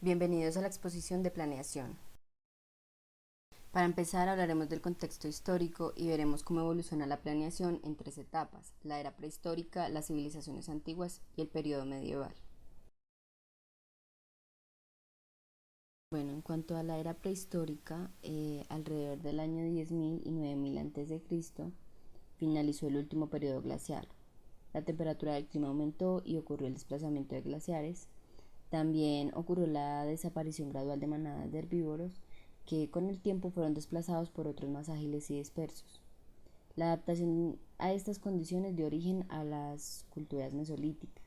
Bienvenidos a la exposición de planeación. Para empezar hablaremos del contexto histórico y veremos cómo evoluciona la planeación en tres etapas: la era prehistórica, las civilizaciones antiguas y el periodo medieval. Bueno, en cuanto a la era prehistórica, alrededor del año 10.000 y 9.000 a.C., finalizó el último periodo glacial. La temperatura del clima aumentó y ocurrió el desplazamiento de glaciares. También ocurrió la desaparición gradual de manadas de herbívoros que con el tiempo fueron desplazados por otros más ágiles y dispersos. La adaptación a estas condiciones dio origen a las culturas mesolíticas,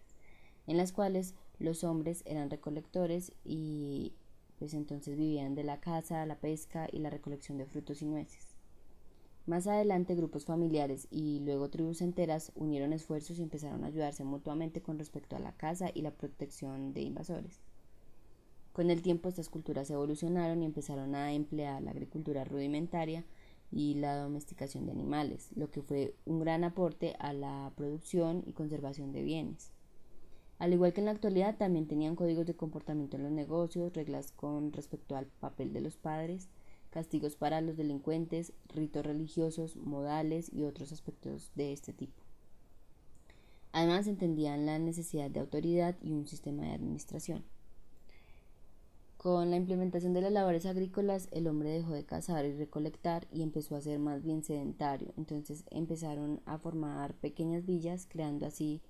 en las cuales los hombres eran recolectores y pues entonces vivían de la caza, la pesca y la recolección de frutos y nueces. Más adelante grupos familiares y luego tribus enteras unieron esfuerzos y empezaron a ayudarse mutuamente con respecto a la caza y la protección de invasores. Con el tiempo estas culturas evolucionaron y empezaron a emplear la agricultura rudimentaria y la domesticación de animales, lo que fue un gran aporte a la producción y conservación de bienes. Al igual que en la actualidad, también tenían códigos de comportamiento en los negocios, reglas con respecto al papel de los padres, castigos para los delincuentes, ritos religiosos, modales y otros aspectos de este tipo. Además, entendían la necesidad de autoridad y un sistema de administración. Con la implementación de las labores agrícolas, el hombre dejó de cazar y recolectar y empezó a ser más bien sedentario. Entonces empezaron a formar pequeñas villas, creando así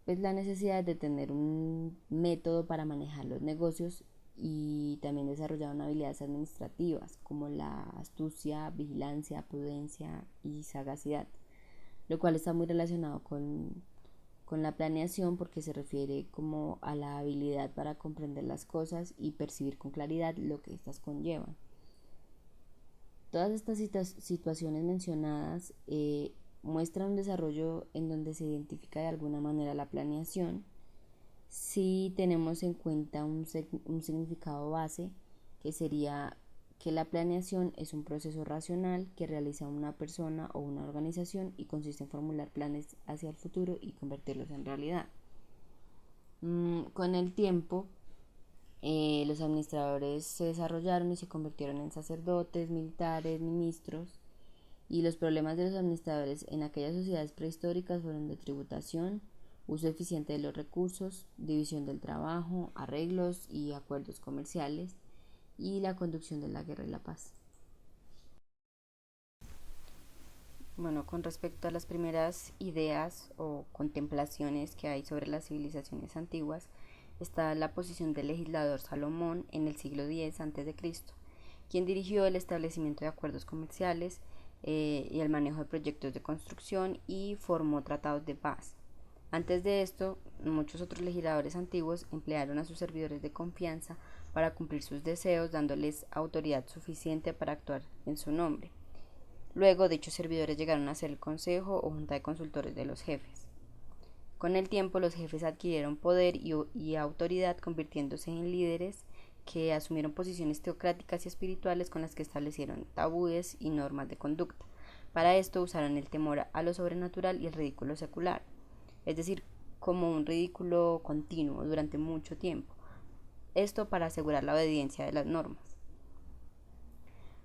pues la necesidad de tener un método para manejar los negocios, y también desarrollaron habilidades administrativas como la astucia, vigilancia, prudencia y sagacidad, lo cual está muy relacionado con la planeación porque se refiere como a la habilidad para comprender las cosas y percibir con claridad lo que éstas conllevan. Todas estas situaciones mencionadas muestran un desarrollo en donde se identifica de alguna manera la planeación si tenemos en cuenta un significado base, que sería que la planeación es un proceso racional que realiza una persona o una organización y consiste en formular planes hacia el futuro y convertirlos en realidad. Con el tiempo, los administradores se desarrollaron y se convirtieron en sacerdotes, militares, ministros, y los problemas de los administradores en aquellas sociedades prehistóricas fueron de tributación, uso eficiente de los recursos, división del trabajo, arreglos y acuerdos comerciales, y la conducción de la guerra y la paz. Bueno, con respecto a las primeras ideas o contemplaciones que hay sobre las civilizaciones antiguas, está la posición del legislador Salomón en el siglo X a.C., quien dirigió el establecimiento de acuerdos comerciales y el manejo de proyectos de construcción y formó tratados de paz. Antes de esto, muchos otros legisladores antiguos emplearon a sus servidores de confianza para cumplir sus deseos, dándoles autoridad suficiente para actuar en su nombre. Luego, dichos servidores llegaron a ser el consejo o junta de consultores de los jefes. Con el tiempo, los jefes adquirieron poder y autoridad, convirtiéndose en líderes que asumieron posiciones teocráticas y espirituales con las que establecieron tabúes y normas de conducta. Para esto usaron el temor a lo sobrenatural y el ridículo secular, es decir, como un ridículo continuo durante mucho tiempo. Esto para asegurar la obediencia de las normas.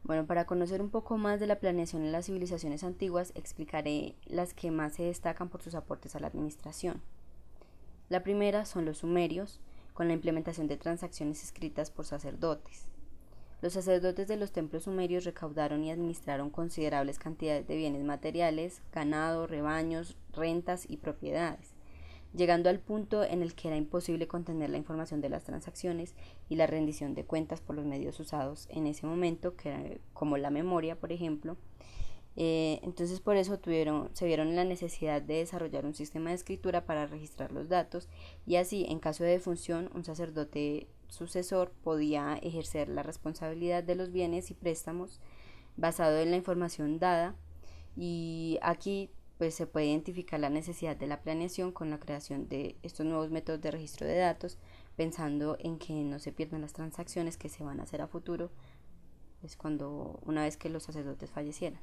Bueno, para conocer un poco más de la planeación en las civilizaciones antiguas, explicaré las que más se destacan por sus aportes a la administración. La primera son los sumerios, con la implementación de transacciones escritas por sacerdotes. Los sacerdotes de los templos sumerios recaudaron y administraron considerables cantidades de bienes materiales, ganado, rebaños, rentas y propiedades, llegando al punto en el que era imposible contener la información de las transacciones y la rendición de cuentas por los medios usados en ese momento, que era como la memoria, por ejemplo. Entonces por eso se vieron en la necesidad de desarrollar un sistema de escritura para registrar los datos, y así en caso de defunción un sacerdote sucesor podía ejercer la responsabilidad de los bienes y préstamos basado en la información dada. Y aquí pues se puede identificar la necesidad de la planeación con la creación de estos nuevos métodos de registro de datos, pensando en que no se pierdan las transacciones que se van a hacer a futuro, pues una vez que los sacerdotes fallecieran.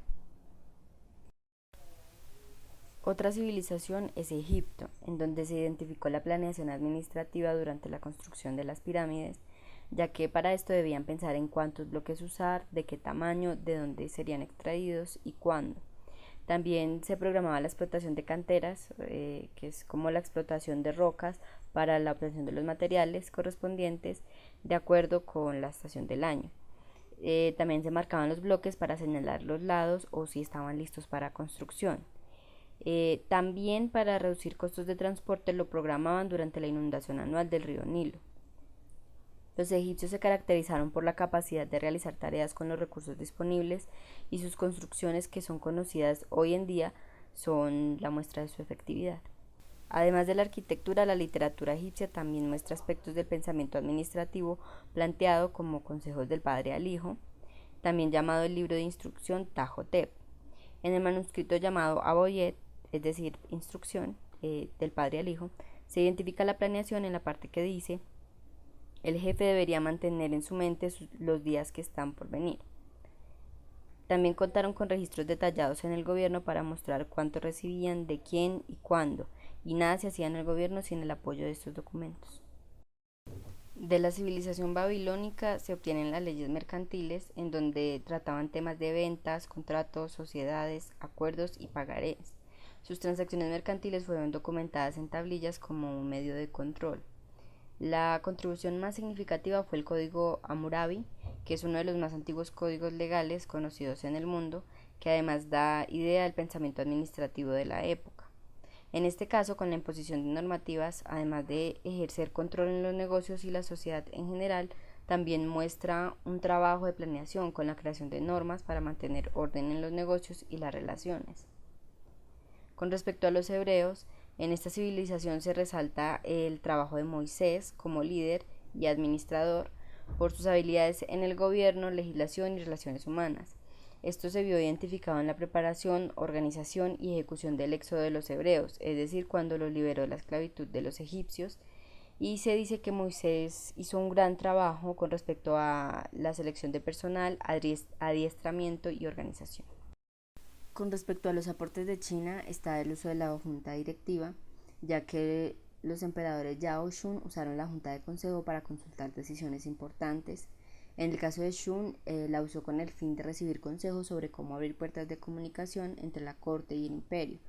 Otra civilización es Egipto, en donde se identificó la planeación administrativa durante la construcción de las pirámides, ya que para esto debían pensar en cuántos bloques usar, de qué tamaño, de dónde serían extraídos y cuándo. También se programaba la explotación de canteras, que es como la explotación de rocas para la obtención de los materiales correspondientes de acuerdo con la estación del año. También se marcaban los bloques para señalar los lados o si estaban listos para construcción. También para reducir costos de transporte lo programaban durante la inundación anual del río Nilo. Los egipcios se caracterizaron por la capacidad de realizar tareas con los recursos disponibles y sus construcciones, que son conocidas hoy en día, son la muestra de su efectividad. Además de la arquitectura, la literatura egipcia también muestra aspectos del pensamiento administrativo planteado como consejos del padre al hijo, también llamado el libro de instrucción Tajotep. En el manuscrito llamado Aboyet, es decir, instrucción del padre al hijo, se identifica la planeación en la parte que dice: el jefe debería mantener en su mente los días que están por venir. También contaron con registros detallados en el gobierno para mostrar cuánto recibían, de quién y cuándo, y nada se hacía en el gobierno sin el apoyo de estos documentos. De la civilización babilónica se obtienen las leyes mercantiles, en donde trataban temas de ventas, contratos, sociedades, acuerdos y pagarés. Sus transacciones mercantiles fueron documentadas en tablillas como un medio de control. La contribución más significativa fue el Código Hammurabi, que es uno de los más antiguos códigos legales conocidos en el mundo, que además da idea del pensamiento administrativo de la época. En este caso, con la imposición de normativas, además de ejercer control en los negocios y la sociedad en general, también muestra un trabajo de planeación con la creación de normas para mantener orden en los negocios y las relaciones. Con respecto a los hebreos, en esta civilización se resalta el trabajo de Moisés como líder y administrador por sus habilidades en el gobierno, legislación y relaciones humanas. Esto se vio identificado en la preparación, organización y ejecución del éxodo de los hebreos, es decir, cuando los liberó de la esclavitud de los egipcios, y se dice que Moisés hizo un gran trabajo con respecto a la selección de personal, adiestramiento y organización. Con respecto a los aportes de China está el uso de la junta directiva, ya que los emperadores Yao y Shun usaron la junta de consejo para consultar decisiones importantes. En el caso de Shun, la usó con el fin de recibir consejos sobre cómo abrir puertas de comunicación entre la corte y el imperio,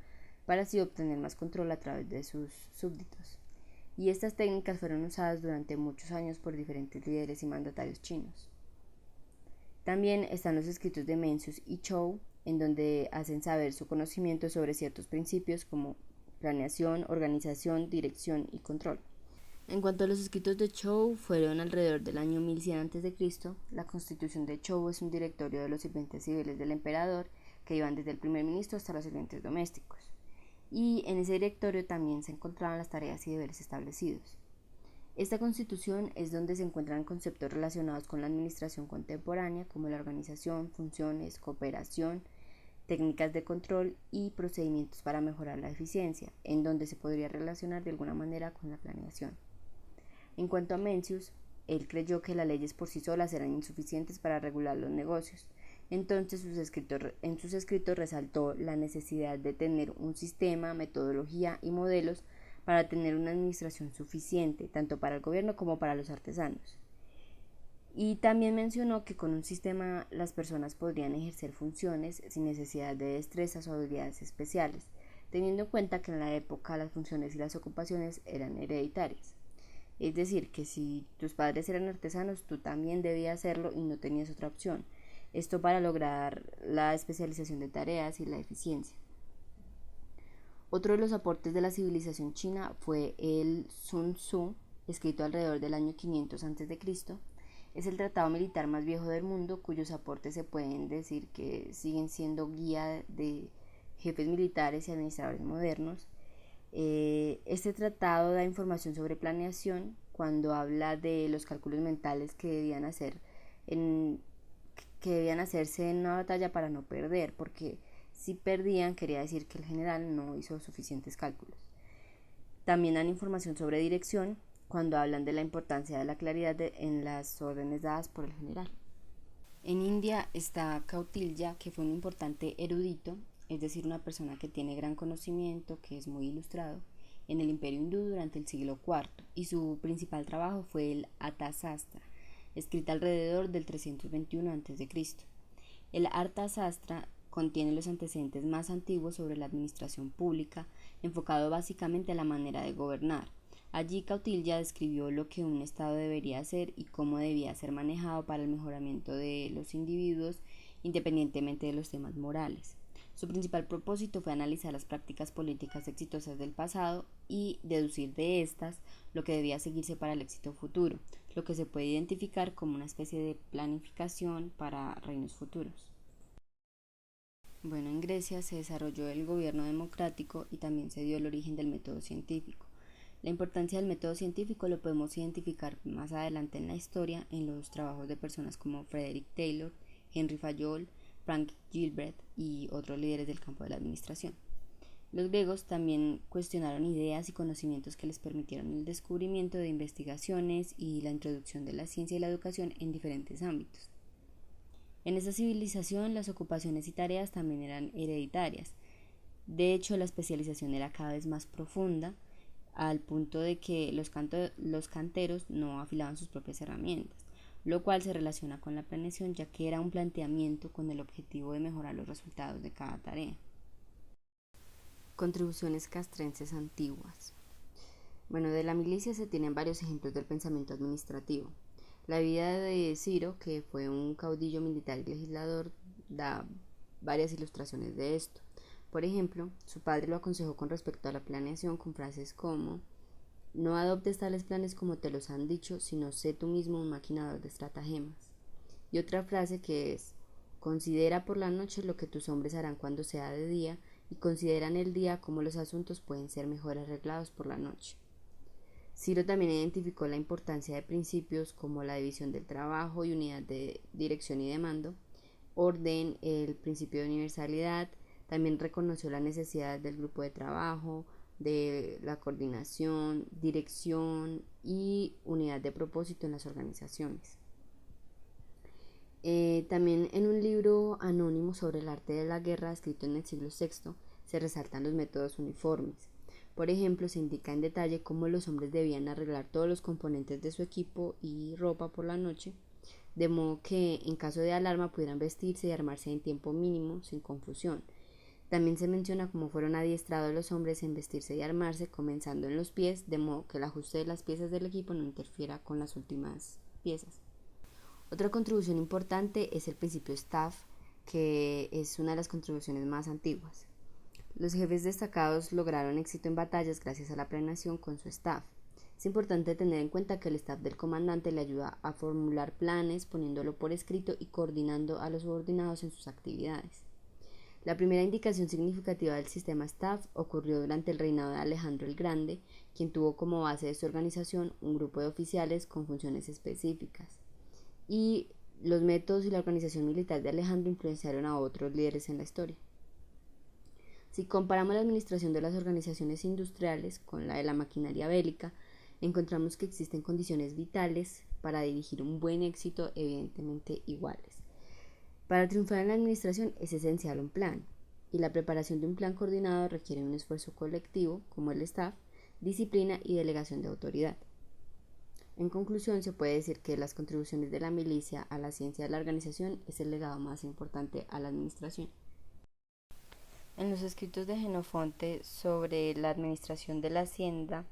para así obtener más control a través de sus súbditos. Y estas técnicas fueron usadas durante muchos años por diferentes líderes y mandatarios chinos. También están los escritos de Mencius y Zhou, en donde hacen saber su conocimiento sobre ciertos principios como planeación, organización, dirección y control. En cuanto a los escritos de Zhou, fueron alrededor del año 1100 a.C. La constitución de Zhou es un directorio de los sirvientes civiles del emperador, que iban desde el primer ministro hasta los sirvientes domésticos. Y en ese directorio también se encontraban las tareas y deberes establecidos. Esta constitución es donde se encuentran conceptos relacionados con la administración contemporánea, como la organización, funciones, cooperación, técnicas de control y procedimientos para mejorar la eficiencia, en donde se podría relacionar de alguna manera con la planeación. En cuanto a Mencius, él creyó que las leyes por sí solas eran insuficientes para regular los negocios. Entonces en sus escritos resaltó la necesidad de tener un sistema, metodología y modelos para tener una administración suficiente, tanto para el gobierno como para los artesanos. Y también mencionó que con un sistema las personas podrían ejercer funciones sin necesidad de destrezas o habilidades especiales, teniendo en cuenta que en la época las funciones y las ocupaciones eran hereditarias. Es decir, que si tus padres eran artesanos, tú también debías hacerlo y no tenías otra opción. Esto para lograr la especialización de tareas y la eficiencia. Otro de los aportes de la civilización china fue el Sun Tzu, escrito alrededor del año 500 a.C. Es el tratado militar más viejo del mundo, cuyos aportes se pueden decir que siguen siendo guía de jefes militares y administradores modernos. Este tratado da información sobre planeación cuando habla de los cálculos mentales que debían hacerse en una batalla para no perder, porque si perdían quería decir que el general no hizo suficientes cálculos. También dan información sobre dirección cuando hablan de la importancia de la claridad en las órdenes dadas por el general. En India está Kautilya, que fue un importante erudito. es decir, una persona que tiene gran conocimiento, que es muy ilustrado, en el Imperio hindú durante el siglo IV, y su principal trabajo fue el Arthasastra, escrita alrededor del 321 a.C. El Arthasastra contiene los antecedentes más antiguos sobre la administración pública, enfocado básicamente a la manera de gobernar. Allí Kautilya describió lo que un Estado debería hacer y cómo debía ser manejado para el mejoramiento de los individuos, independientemente de los temas morales. Su principal propósito fue analizar las prácticas políticas exitosas del pasado y deducir de estas lo que debía seguirse para el éxito futuro, lo que se puede identificar como una especie de planificación para reinos futuros. Bueno, en Grecia se desarrolló el gobierno democrático y también se dio el origen del método científico. La importancia del método científico lo podemos identificar más adelante en la historia en los trabajos de personas como Frederick Taylor, Henry Fayol, Frank Gilbert y otros líderes del campo de la administración. Los griegos también cuestionaron ideas y conocimientos que les permitieron el descubrimiento de investigaciones y la introducción de la ciencia y la educación en diferentes ámbitos. En esta civilización las ocupaciones y tareas también eran hereditarias. De hecho, la especialización era cada vez más profunda, al punto de que los canteros no afilaban sus propias herramientas, lo cual se relaciona con la planeación, ya que era un planteamiento con el objetivo de mejorar los resultados de cada tarea. Contribuciones castrenses antiguas. Bueno, de la milicia se tienen varios ejemplos del pensamiento administrativo. La vida de Ciro, que fue un caudillo militar y legislador, da varias ilustraciones de esto. Por ejemplo, su padre lo aconsejó con respecto a la planeación con frases como: no adoptes tales planes como te los han dicho, sino sé tú mismo un maquinador de estratagemas. Y otra frase que es: considera por la noche lo que tus hombres harán cuando sea de día, y considera en el día cómo los asuntos pueden ser mejor arreglados por la noche. Ciro también identificó la importancia de principios como la división del trabajo y unidad de dirección y de mando, orden, el principio de universalidad. También reconoció la necesidad del grupo de trabajo, de la coordinación, dirección y unidad de propósito en las organizaciones. También en un libro anónimo sobre el arte de la guerra, escrito en el siglo VI, se resaltan los métodos uniformes. Por ejemplo, se indica en detalle cómo los hombres debían arreglar todos los componentes de su equipo y ropa por la noche, de modo que en caso de alarma pudieran vestirse y armarse en tiempo mínimo, sin confusión. También se menciona cómo fueron adiestrados los hombres en vestirse y armarse, comenzando en los pies, de modo que el ajuste de las piezas del equipo no interfiera con las últimas piezas. Otra contribución importante es el principio staff, que es una de las contribuciones más antiguas. Los jefes destacados lograron éxito en batallas gracias a la planeación con su staff. Es importante tener en cuenta que el staff del comandante le ayuda a formular planes, poniéndolo por escrito y coordinando a los subordinados en sus actividades. La primera indicación significativa del sistema staff ocurrió durante el reinado de Alejandro el Grande, quien tuvo como base de su organización un grupo de oficiales con funciones específicas. Y los métodos y la organización militar de Alejandro influenciaron a otros líderes en la historia. Si comparamos la administración de las organizaciones industriales con la de la maquinaria bélica, encontramos que existen condiciones vitales para dirigir un buen éxito evidentemente iguales. Para triunfar en la administración es esencial un plan, y la preparación de un plan coordinado requiere un esfuerzo colectivo, como el staff, disciplina y delegación de autoridad. En conclusión, se puede decir que las contribuciones de la milicia a la ciencia de la organización es el legado más importante a la administración. En los escritos de Jenofonte sobre la administración de la hacienda,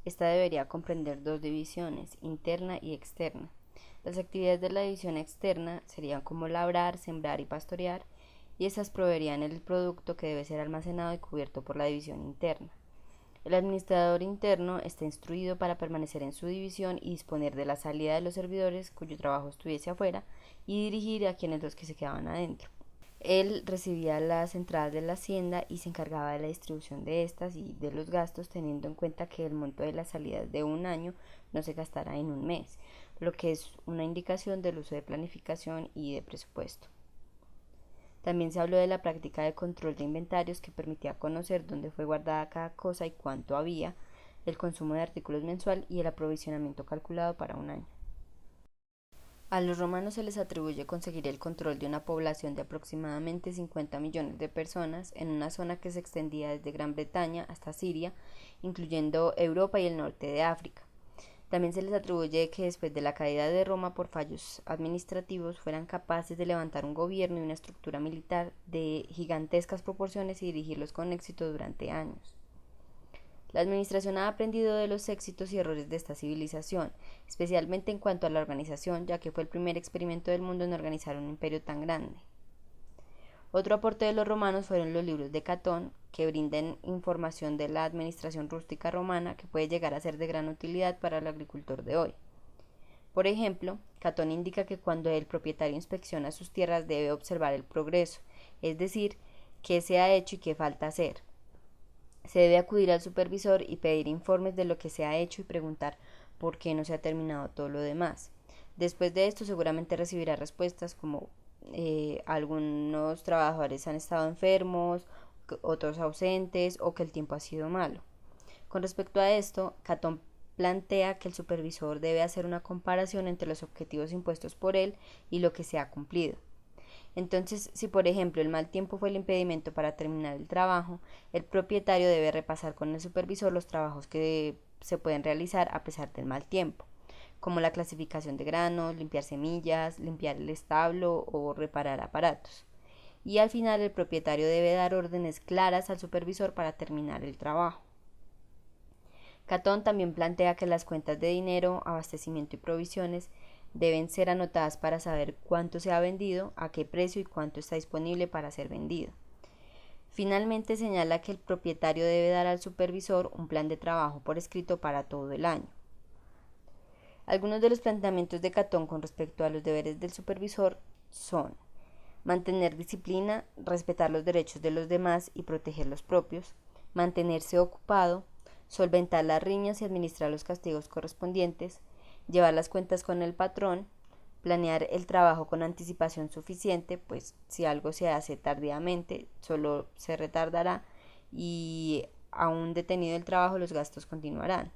esta debería comprender dos divisiones, interna y externa. Las actividades de la división externa serían como labrar, sembrar y pastorear, y esas proveerían el producto que debe ser almacenado y cubierto por la división interna. El administrador interno está instruido para permanecer en su división y disponer de la salida de los servidores cuyo trabajo estuviese afuera y dirigir a quienes los que se quedaban adentro. Él recibía las entradas de la hacienda y se encargaba de la distribución de estas y de los gastos, teniendo en cuenta que el monto de las salidas de un año no se gastará en un mes, lo que es una indicación del uso de planificación y de presupuesto. También se habló de la práctica de control de inventarios, que permitía conocer dónde fue guardada cada cosa y cuánto había, el consumo de artículos mensual y el aprovisionamiento calculado para un año. A los romanos se les atribuye conseguir el control de una población de aproximadamente 50 millones de personas en una zona que se extendía desde Gran Bretaña hasta Siria, incluyendo Europa y el norte de África. También se les atribuye que después de la caída de Roma por fallos administrativos fueran capaces de levantar un gobierno y una estructura militar de gigantescas proporciones y dirigirlos con éxito durante años. La administración ha aprendido de los éxitos y errores de esta civilización, especialmente en cuanto a la organización, ya que fue el primer experimento del mundo en organizar un imperio tan grande. Otro aporte de los romanos fueron los libros de Catón, que brindan información de la administración rústica romana que puede llegar a ser de gran utilidad para el agricultor de hoy. Por ejemplo, Catón indica que cuando el propietario inspecciona sus tierras debe observar el progreso, es decir, qué se ha hecho y qué falta hacer. Se debe acudir al supervisor y pedir informes de lo que se ha hecho y preguntar por qué no se ha terminado todo lo demás. Después de esto seguramente recibirá respuestas como algunos trabajadores han estado enfermos, otros ausentes o que el tiempo ha sido malo. Con respecto a esto, Catón plantea que el supervisor debe hacer una comparación entre los objetivos impuestos por él y lo que se ha cumplido. Entonces, si por ejemplo el mal tiempo fue el impedimento para terminar el trabajo, el propietario debe repasar con el supervisor los trabajos que se pueden realizar a pesar del mal tiempo, como la clasificación de granos, limpiar semillas, limpiar el establo o reparar aparatos. Y al final el propietario debe dar órdenes claras al supervisor para terminar el trabajo. Catón también plantea que las cuentas de dinero, abastecimiento y provisiones deben ser anotadas para saber cuánto se ha vendido, a qué precio y cuánto está disponible para ser vendido. Finalmente señala que el propietario debe dar al supervisor un plan de trabajo por escrito para todo el año. Algunos de los planteamientos de Catón con respecto a los deberes del supervisor son mantener disciplina, respetar los derechos de los demás y proteger los propios, mantenerse ocupado, solventar las riñas y administrar los castigos correspondientes, llevar las cuentas con el patrón, planear el trabajo con anticipación suficiente, pues si algo se hace tardíamente, solo se retardará y aún detenido el trabajo los gastos continuarán.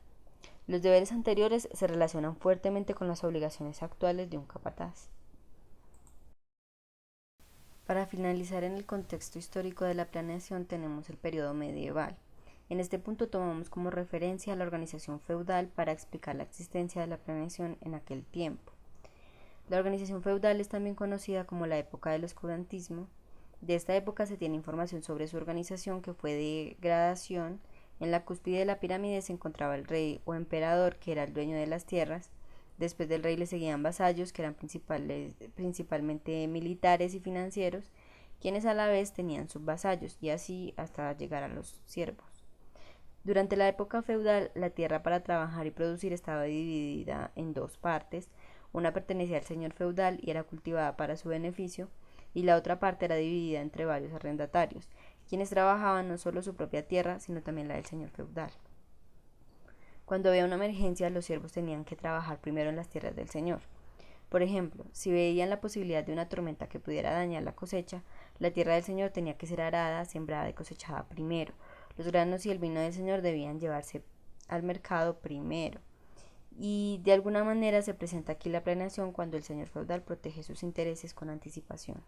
Los deberes anteriores se relacionan fuertemente con las obligaciones actuales de un capataz. Para finalizar, en el contexto histórico de la planeación tenemos el periodo medieval. En este punto tomamos como referencia la organización feudal para explicar la existencia de la planeación en aquel tiempo. La organización feudal es también conocida como la época del oscurantismo. De esta época se tiene información sobre su organización, que fue de gradación. En la cúspide de la pirámide se encontraba el rey o emperador, que era el dueño de las tierras. Después del rey le seguían vasallos, que eran principalmente militares y financieros, quienes a la vez tenían subvasallos, y así hasta llegar a los siervos. Durante la época feudal, la tierra para trabajar y producir estaba dividida en dos partes. Una pertenecía al señor feudal y era cultivada para su beneficio, y la otra parte era dividida entre varios arrendatarios, quienes trabajaban no solo su propia tierra, sino también la del señor feudal. Cuando había una emergencia, los siervos tenían que trabajar primero en las tierras del señor. Por ejemplo, si veían la posibilidad de una tormenta que pudiera dañar la cosecha, la tierra del señor tenía que ser arada, sembrada y cosechada primero. Los granos y el vino del señor debían llevarse al mercado primero. Y de alguna manera se presenta aquí la planeación cuando el señor feudal protege sus intereses con anticipación.